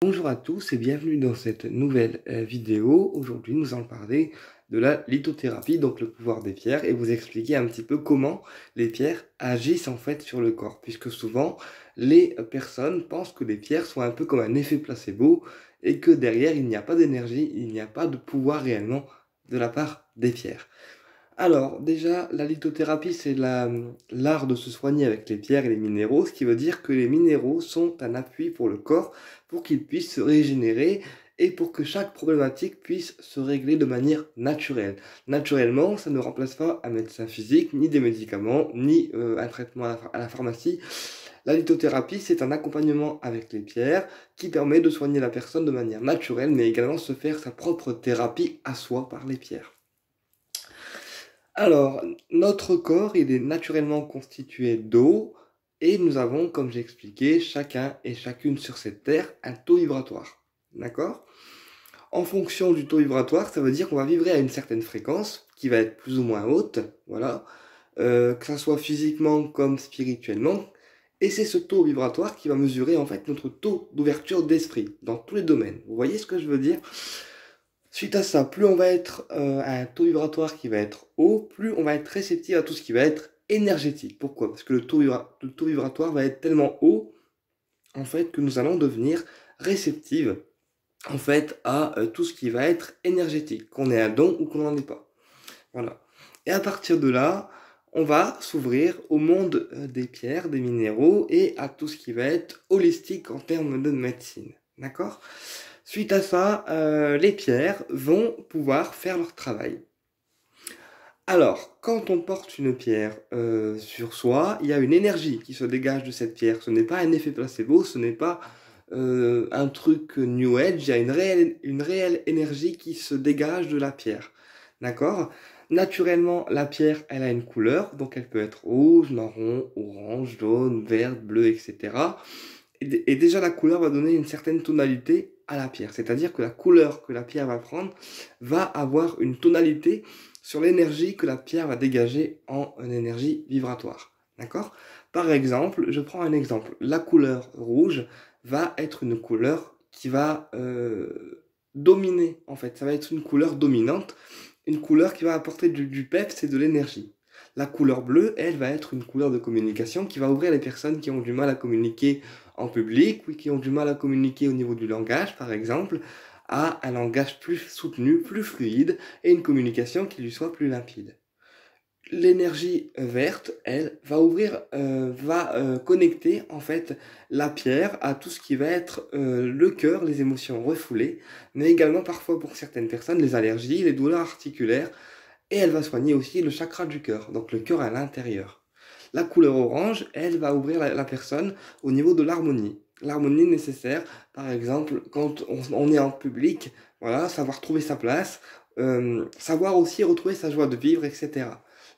Bonjour à tous et bienvenue dans cette nouvelle vidéo. Aujourd'hui, nous allons parler de la lithothérapie, donc le pouvoir des pierres, et vous expliquer un petit peu comment les pierres agissent en fait sur le corps, puisque souvent les personnes pensent que les pierres sont un peu comme un effet placebo et que derrière il n'y a pas d'énergie, il n'y a pas de pouvoir réellement de la part des pierres. Alors, déjà, la lithothérapie, c'est l'art de se soigner avec les pierres et les minéraux, ce qui veut dire que les minéraux sont un appui pour le corps, pour qu'il puisse se régénérer et pour que chaque problématique puisse se régler de manière naturelle. Naturellement, ça ne remplace pas un médecin physique, ni des médicaments, ni un traitement à la pharmacie. La lithothérapie, c'est un accompagnement avec les pierres qui permet de soigner la personne de manière naturelle, mais également se faire sa propre thérapie à soi par les pierres. Alors, notre corps, il est naturellement constitué d'eau et nous avons, comme j'ai expliqué, chacun et chacune sur cette terre, un taux vibratoire. D'accord? En fonction du taux vibratoire, ça veut dire qu'on va vibrer à une certaine fréquence qui va être plus ou moins haute, voilà, que ça soit physiquement comme spirituellement. Et c'est ce taux vibratoire qui va mesurer en fait notre taux d'ouverture d'esprit dans tous les domaines. Vous voyez ce que je veux dire? Suite à ça, plus on va être à un taux vibratoire qui va être haut, plus on va être réceptif à tout ce qui va être énergétique. Pourquoi? Parce que le taux vibratoire va être tellement haut, en fait, que nous allons devenir réceptifs, en fait, à tout ce qui va être énergétique, qu'on ait un don ou qu'on n'en ait pas. Voilà. Et à partir de là, on va s'ouvrir au monde des pierres, des minéraux et à tout ce qui va être holistique en termes de médecine. D'accord? Suite à ça, les pierres vont pouvoir faire leur travail. Alors, quand on porte une pierre sur soi, il y a une énergie qui se dégage de cette pierre. Ce n'est pas un effet placebo, ce n'est pas un truc New Age, il y a une réelle énergie qui se dégage de la pierre. D'accord? Naturellement, la pierre, elle a une couleur, donc elle peut être rouge, marron, orange, jaune, verte, bleu, etc. Et déjà, la couleur va donner une certaine tonalité à la pierre. C'est-à-dire que la couleur que la pierre va prendre va avoir une tonalité sur l'énergie que la pierre va dégager en une énergie vibratoire. D'accord? Par exemple, je prends un exemple. La couleur rouge va être une couleur qui va dominer, en fait. Ça va être une couleur dominante, une couleur qui va apporter du peps et de l'énergie. La couleur bleue, elle, va être une couleur de communication qui va ouvrir les personnes qui ont du mal à communiquer en public ou qui ont du mal à communiquer au niveau du langage, par exemple, à un langage plus soutenu, plus fluide et une communication qui lui soit plus limpide. L'énergie verte, elle, va connecter en fait la pierre à tout ce qui va être le cœur, les émotions refoulées, mais également parfois pour certaines personnes les allergies, les douleurs articulaires, et elle va soigner aussi le chakra du cœur, donc le cœur à l'intérieur. La couleur orange, elle va ouvrir la personne au niveau de l'harmonie. L'harmonie nécessaire, par exemple, quand on est en public, voilà, savoir trouver sa place, savoir aussi retrouver sa joie de vivre, etc.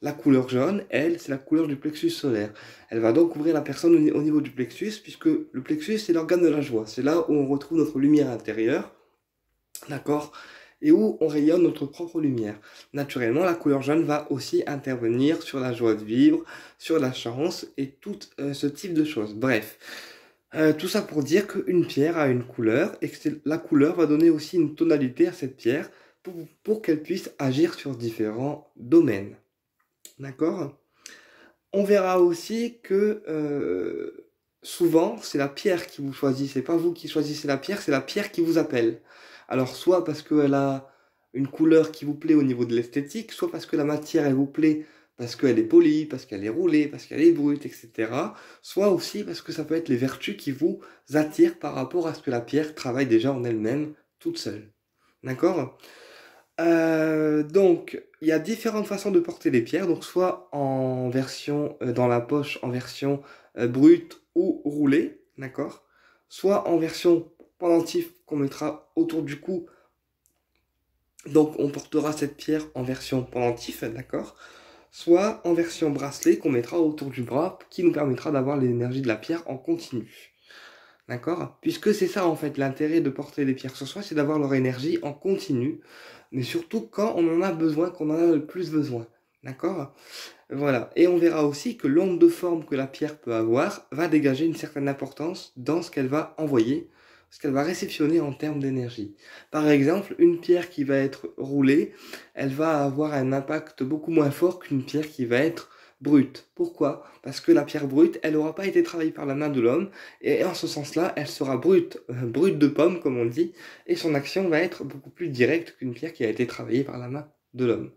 La couleur jaune, elle, c'est la couleur du plexus solaire. Elle va donc ouvrir la personne au niveau du plexus, puisque le plexus, c'est l'organe de la joie. C'est là où on retrouve notre lumière intérieure, d'accord? Et où on rayonne notre propre lumière. Naturellement, la couleur jaune va aussi intervenir sur la joie de vivre, sur la chance et tout ce type de choses. Bref, tout ça pour dire qu'une pierre a une couleur et que la couleur va donner aussi une tonalité à cette pierre pour qu'elle puisse agir sur différents domaines. D'accord? On verra aussi que souvent, c'est la pierre qui vous choisit, c'est pas vous qui choisissez la pierre, c'est la pierre qui vous appelle. Alors, soit parce qu'elle a une couleur qui vous plaît au niveau de l'esthétique, soit parce que la matière, elle vous plaît parce qu'elle est polie, parce qu'elle est roulée, parce qu'elle est brute, etc. Soit aussi parce que ça peut être les vertus qui vous attirent par rapport à ce que la pierre travaille déjà en elle-même, toute seule. D'accord? Donc, il y a différentes façons de porter les pierres, donc soit en version dans la poche, en version brute ou roulée, d'accord? Soit en version pendentif qu'on mettra autour du cou, donc on portera cette pierre en version pendentif, d'accord? Soit en version bracelet qu'on mettra autour du bras, qui nous permettra d'avoir l'énergie de la pierre en continu. D'accord? Puisque c'est ça en fait l'intérêt de porter les pierres sur soi, c'est d'avoir leur énergie en continu, mais surtout quand on en a besoin, qu'on en a le plus besoin. D'accord? Voilà. Et on verra aussi que l'onde de forme que la pierre peut avoir va dégager une certaine importance dans ce qu'elle va envoyer ce qu'elle va réceptionner en termes d'énergie. Par exemple, une pierre qui va être roulée, elle va avoir un impact beaucoup moins fort qu'une pierre qui va être brute. Pourquoi? Parce que la pierre brute, elle n'aura pas été travaillée par la main de l'homme, et en ce sens-là, elle sera brute, brute de pomme, comme on dit, et son action va être beaucoup plus directe qu'une pierre qui a été travaillée par la main de l'homme.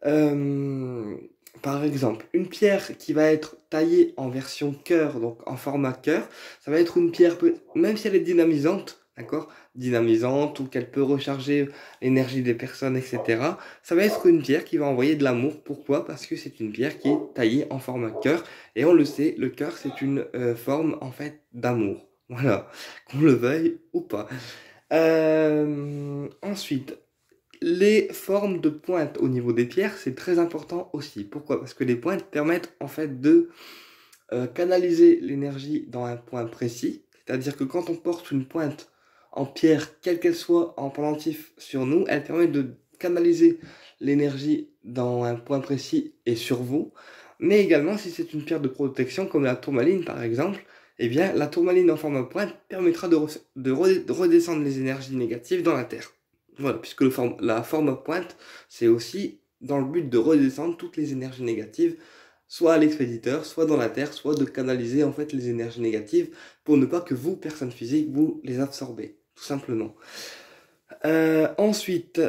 Euh, Par exemple, une pierre qui va être taillée en version cœur, donc en format cœur, ça va être une pierre, même si elle est dynamisante, d'accord, dynamisante, ou qu'elle peut recharger l'énergie des personnes, etc., ça va être une pierre qui va envoyer de l'amour. Pourquoi? Parce que c'est une pierre qui est taillée en format cœur, et on le sait, le cœur, c'est une forme, en fait, d'amour. Voilà, qu'on le veuille ou pas. Ensuite, les formes de pointe au niveau des pierres, c'est très important aussi. Pourquoi? Parce que les pointes permettent en fait de canaliser l'énergie dans un point précis. C'est-à-dire que quand on porte une pointe en pierre, quelle qu'elle soit en pendentif sur nous, elle permet de canaliser l'énergie dans un point précis et sur vous. Mais également, si c'est une pierre de protection comme la tourmaline par exemple, eh bien la tourmaline en forme de pointe permettra de redescendre les énergies négatives dans la terre. Voilà, puisque la forme à pointe, c'est aussi dans le but de redescendre toutes les énergies négatives, soit à l'expéditeur, soit dans la terre, soit de canaliser en fait les énergies négatives pour ne pas que vous, personne physique, vous les absorbez, tout simplement. Ensuite,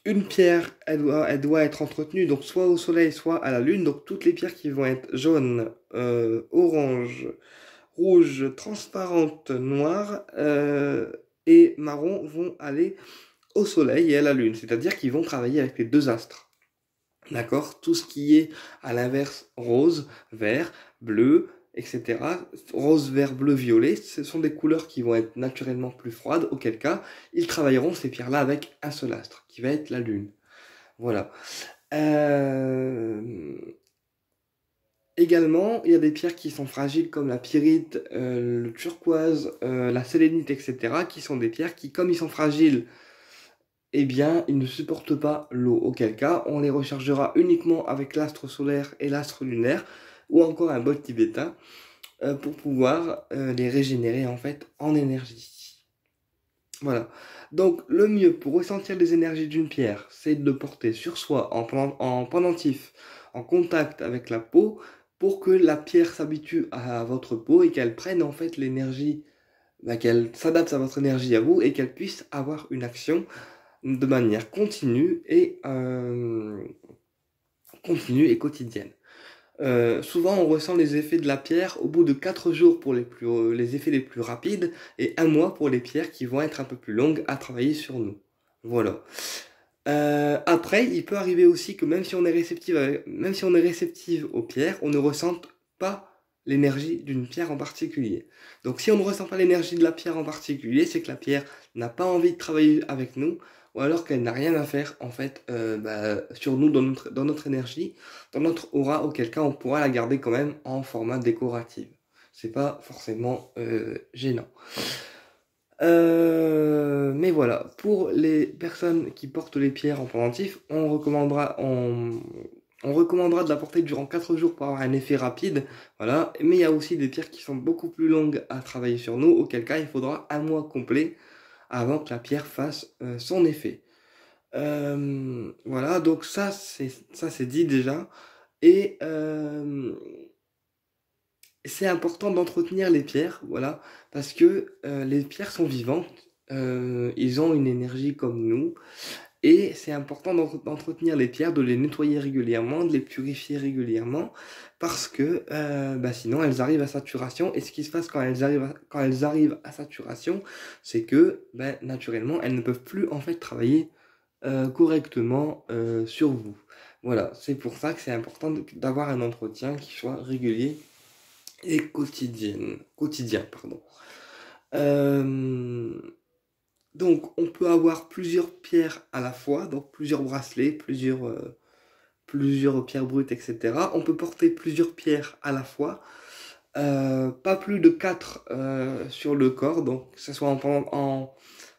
une pierre, elle doit être entretenue donc soit au soleil, soit à la lune. Donc toutes les pierres qui vont être jaunes, orange, rouge, transparentes, noires et marron vont aller au soleil et à la lune, c'est-à-dire qu'ils vont travailler avec les deux astres. D'accord? Tout ce qui est à l'inverse rose, vert, bleu, etc. Rose, vert, bleu, violet, ce sont des couleurs qui vont être naturellement plus froides, auquel cas ils travailleront ces pierres-là avec un seul astre, qui va être la lune. Voilà. Également, il y a des pierres qui sont fragiles comme la pyrite, le turquoise, la sélénite, etc., qui sont des pierres qui, comme ils sont fragiles, eh bien, ils ne supportent pas l'eau, auquel cas on les rechargera uniquement avec l'astre solaire et l'astre lunaire, ou encore un bol tibétain, pour pouvoir les régénérer en fait en énergie. Voilà. Donc le mieux pour ressentir les énergies d'une pierre, c'est de le porter sur soi en pendentif, en contact avec la peau, pour que la pierre s'habitue à votre peau et qu'elle prenne en fait l'énergie, qu'elle s'adapte à votre énergie à vous et qu'elle puisse avoir une action de manière continue et quotidienne. Souvent, on ressent les effets de la pierre au bout de 4 jours pour les effets les plus rapides et 1 mois pour les pierres qui vont être un peu plus longues à travailler sur nous. Voilà. Après, il peut arriver aussi que même si on est réceptive aux pierres, on ne ressente pas l'énergie d'une pierre en particulier. Donc si on ne ressent pas l'énergie de la pierre en particulier, c'est que la pierre n'a pas envie de travailler avec nous, ou alors qu'elle n'a rien à faire en fait sur nous, dans notre énergie, dans notre aura, auquel cas on pourra la garder quand même en format décoratif. C'est pas forcément gênant. Mais voilà, pour les personnes qui portent les pierres en pendentif, on recommandera de la porter durant 4 jours pour avoir un effet rapide. Voilà, mais il y a aussi des pierres qui sont beaucoup plus longues à travailler sur nous, auquel cas il faudra 1 mois complet avant que la pierre fasse son effet. Voilà, donc ça c'est dit déjà. Et c'est important d'entretenir les pierres, voilà, parce que les pierres sont vivantes, ils ont une énergie comme nous, et c'est important d'entretenir les pierres, de les nettoyer régulièrement, de les purifier régulièrement, parce que sinon elles arrivent à saturation, et ce qui se passe quand elles arrivent à saturation, c'est que naturellement elles ne peuvent plus en fait travailler correctement sur vous. Voilà, c'est pour ça que c'est important d'avoir un entretien qui soit régulier et quotidien, pardon. Donc, on peut avoir plusieurs pierres à la fois, donc plusieurs bracelets, plusieurs pierres brutes, etc. On peut porter plusieurs pierres à la fois, pas plus de 4 sur le corps, donc que ce soit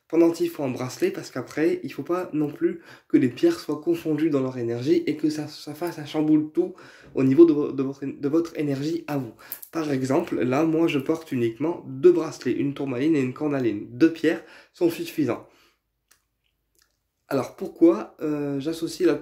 pendentif ou en bracelet, parce qu'après, il faut pas non plus que les pierres soient confondues dans leur énergie et que ça fasse un chamboule tout au niveau de votre énergie à vous. Par exemple, là, moi, je porte uniquement 2 bracelets, une tourmaline et une cornaline. 2 pierres sont suffisants. Alors pourquoi j'associe la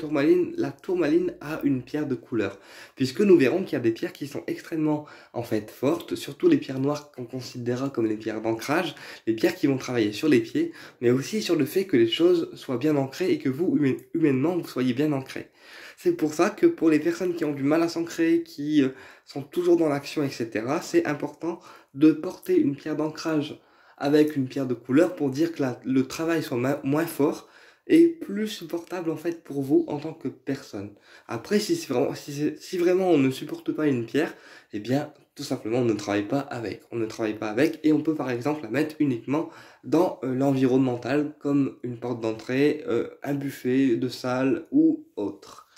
tourmaline à une pierre de couleur? Puisque nous verrons qu'il y a des pierres qui sont extrêmement en fait fortes, surtout les pierres noires qu'on considérera comme les pierres d'ancrage, les pierres qui vont travailler sur les pieds, mais aussi sur le fait que les choses soient bien ancrées et que vous, humainement, vous soyez bien ancrés. C'est pour ça que pour les personnes qui ont du mal à s'ancrer, qui sont toujours dans l'action, etc., c'est important de porter une pierre d'ancrage avec une pierre de couleur pour dire que le travail soit moins fort et plus supportable en fait pour vous en tant que personne. Après, si vraiment on ne supporte pas une pierre, eh bien tout simplement on ne travaille pas avec. On ne travaille pas avec et on peut par exemple la mettre uniquement dans l'environnemental comme une porte d'entrée, un buffet de salle ou autre.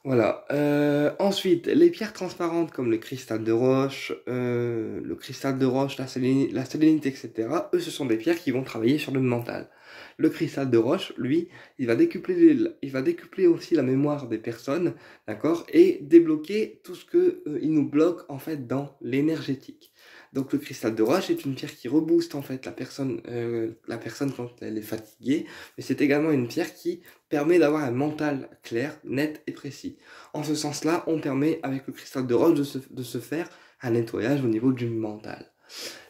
Voilà. Ensuite, les pierres transparentes comme le cristal de roche, la sélénite, etc. Eux, ce sont des pierres qui vont travailler sur le mental. Le cristal de roche, lui, il va décupler aussi la mémoire des personnes, d'accord, et débloquer tout ce que il nous bloque en fait dans l'énergétique. Donc le cristal de roche est une pierre qui rebooste en fait la personne quand elle est fatiguée, mais c'est également une pierre qui permet d'avoir un mental clair, net et précis. En ce sens-là, on permet avec le cristal de roche de se faire un nettoyage au niveau du mental.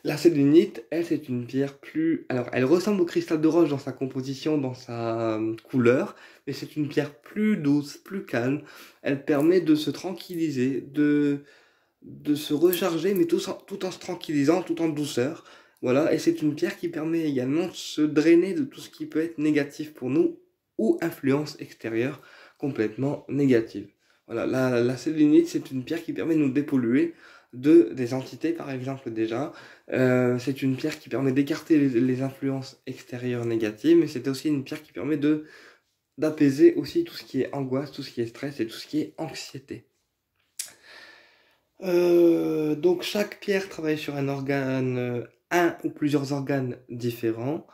La sélénite, elle, c'est une pierre plus... Alors, elle ressemble au cristal de roche dans sa composition, dans sa couleur, mais c'est une pierre plus douce, plus calme. Elle permet de se tranquilliser, de se recharger, mais tout en se tranquillisant, tout en douceur. Voilà, et c'est une pierre qui permet également de se drainer de tout ce qui peut être négatif pour nous ou influence extérieure complètement négative. Voilà, la sélénite, c'est une pierre qui permet de nous dépolluer des entités, par exemple, déjà. C'est une pierre qui permet d'écarter les influences extérieures négatives, mais c'est aussi une pierre qui permet d'apaiser aussi tout ce qui est angoisse, tout ce qui est stress et tout ce qui est anxiété. Donc chaque pierre travaille sur un organe, un ou plusieurs organes différents.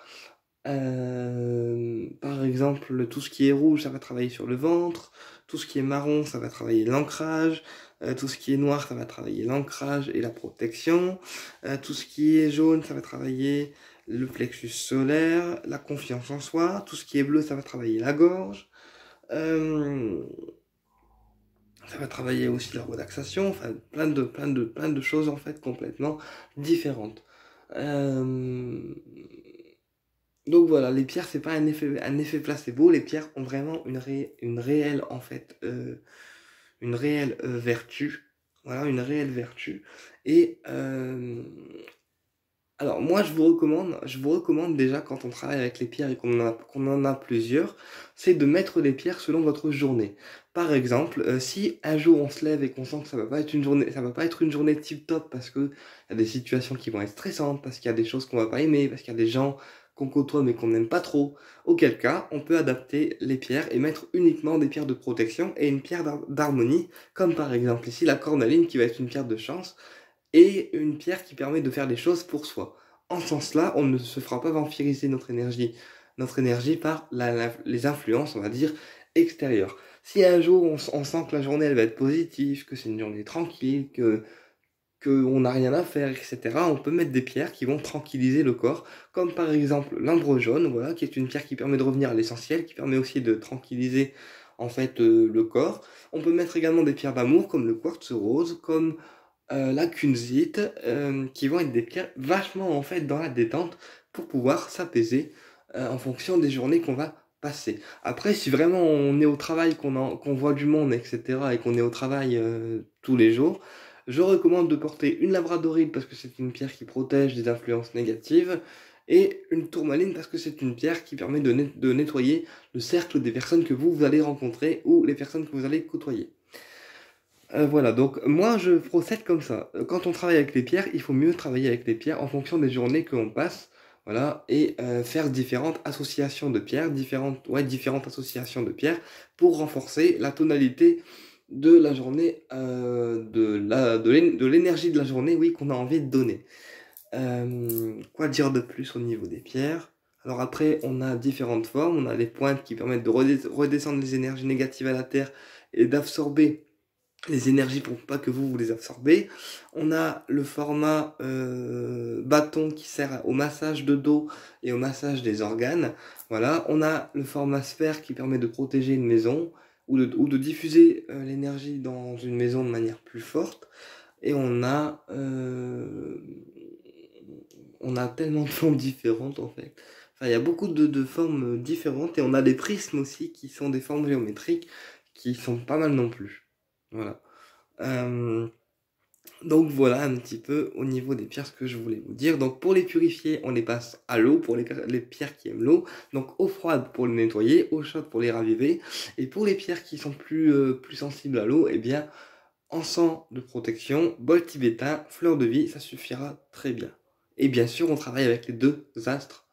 Par exemple, tout ce qui est rouge, ça va travailler sur le ventre. Tout ce qui est marron, ça va travailler l'ancrage. Tout ce qui est noir, ça va travailler l'ancrage et la protection. Tout ce qui est jaune, ça va travailler le plexus solaire, la confiance en soi. Tout ce qui est bleu, ça va travailler la gorge. Euh, Ça va travailler aussi la relaxation, enfin plein de choses en fait complètement différentes. Euh, donc voilà, les pierres c'est pas un effet placebo, les pierres ont vraiment une réelle en fait, une réelle vertu, voilà une réelle vertu. Et alors moi je vous recommande déjà quand on travaille avec les pierres et qu'on en a plusieurs, c'est de mettre les pierres selon votre journée. Par exemple, si un jour on se lève et qu'on sent que ça va pas être une journée tip top parce que il y a des situations qui vont être stressantes, parce qu'il y a des choses qu'on va pas aimer, parce qu'il y a des gens qu'on côtoie mais qu'on n'aime pas trop, auquel cas on peut adapter les pierres et mettre uniquement des pierres de protection et une pierre d'harmonie, comme par exemple ici la cornaline qui va être une pierre de chance et une pierre qui permet de faire les choses pour soi. En ce sens-là, on ne se fera pas vampiriser notre énergie par les influences, on va dire, extérieures. Si un jour on sent que la journée elle va être positive, que c'est une journée tranquille, que on n'a rien à faire, etc., on peut mettre des pierres qui vont tranquilliser le corps, comme par exemple l'ambre jaune, voilà, qui est une pierre qui permet de revenir à l'essentiel, qui permet aussi de tranquilliser en fait le corps. On peut mettre également des pierres d'amour comme le quartz rose, comme la kunzite, qui vont être des pierres vachement en fait dans la détente pour pouvoir s'apaiser en fonction des journées qu'on va passer. Après, si vraiment on est au travail, qu'on voit du monde, etc., et qu'on est au travail tous les jours, je recommande de porter une labradorite parce que c'est une pierre qui protège des influences négatives, et une tourmaline parce que c'est une pierre qui permet de nettoyer le cercle des personnes que vous allez rencontrer ou les personnes que vous allez côtoyer. Voilà, donc moi je procède comme ça. Quand on travaille avec les pierres, il faut mieux travailler avec les pierres en fonction des journées que l'on passe, voilà, et faire différentes associations de pierres, différentes associations de pierres pour renforcer la tonalité de la journée, de l'énergie de la journée, oui, qu'on a envie de donner. Quoi dire de plus au niveau des pierres? Alors après, on a différentes formes. On a les pointes qui permettent de redescendre les énergies négatives à la Terre et d'absorber les énergies pour pas que vous les absorbez. On a le format bâton qui sert au massage de dos et au massage des organes. Voilà. On a le format sphère qui permet de protéger une maison ou de diffuser l'énergie dans une maison de manière plus forte. Et on a tellement de formes différentes en fait. Enfin, il y a beaucoup de formes différentes et on a des prismes aussi qui sont des formes géométriques qui sont pas mal non plus. Voilà. Euh, donc voilà un petit peu au niveau des pierres ce que je voulais vous dire. Donc pour les purifier, on les passe à l'eau pour les pierres qui aiment l'eau. Donc eau froide pour les nettoyer, eau chaude pour les raviver. Et pour les pierres qui sont plus sensibles à l'eau, eh bien encens de protection, bol tibétain, fleur de vie, ça suffira très bien. Et bien sûr, on travaille avec les deux astres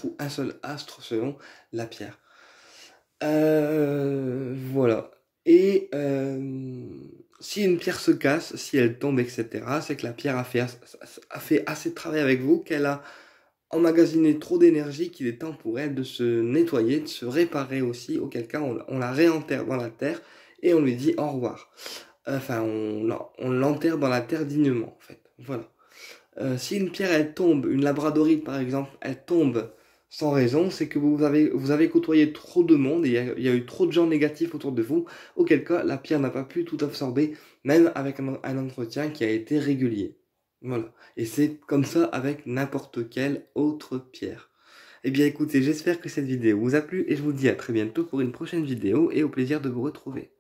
ou un seul astre selon la pierre. Voilà. Et si une pierre se casse, si elle tombe, etc., c'est que la pierre a fait assez de travail avec vous, qu'elle a emmagasiné trop d'énergie, qu'il est temps pour elle de se nettoyer, de se réparer aussi, auquel cas on la réenterre dans la terre et on lui dit au revoir. Enfin, on l'enterre dans la terre dignement, en fait. Voilà. Si une pierre, elle tombe, une labradorite par exemple, elle tombe sans raison, c'est que vous avez côtoyé trop de monde et il y a eu trop de gens négatifs autour de vous, auquel cas la pierre n'a pas pu tout absorber, même avec un entretien qui a été régulier. Voilà. Et c'est comme ça avec n'importe quelle autre pierre. Eh bien écoutez, j'espère que cette vidéo vous a plu et je vous dis à très bientôt pour une prochaine vidéo et au plaisir de vous retrouver.